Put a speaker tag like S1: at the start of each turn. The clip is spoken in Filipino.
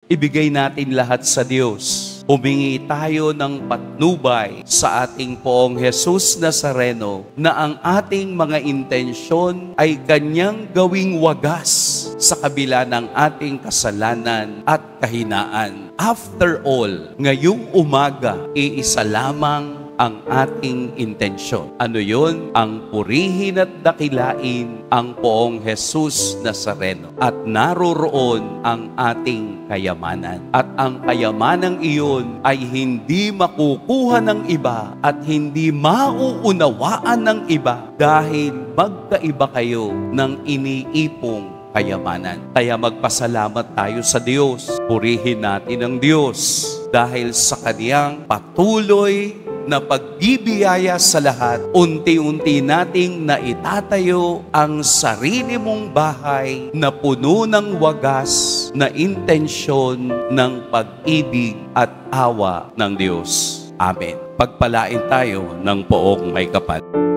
S1: ibigay natin lahat sa Diyos. Humingi tayo ng patnubay sa ating Poong Jesus Nazareno na ang ating mga intensyon ay Kanyang gawing wagas sa kabila ng ating kasalanan at kahinaan. After all, ngayong umaga, iisa lamang ang ating intensyon. Ano yun? Ang purihin at dakilain ang Poong Jesus Nazareno. At naroroon ang ating kayamanan. At ang kayamanang iyon ay hindi makukuha ng iba at hindi mauunawaan ng iba dahil magkaiba kayo ng iniipong kayamanan. Kaya magpasalamat tayo sa Diyos. Purihin natin ang Diyos dahil sa Kaniyang patuloy na pagbibiyaya sa lahat, unti-unti nating naitatayo ang sarili mong bahay na puno ng wagas na intensyon ng pag-ibig at awa ng Diyos. Amen. Pagpalain tayo ng Poong May Kapal.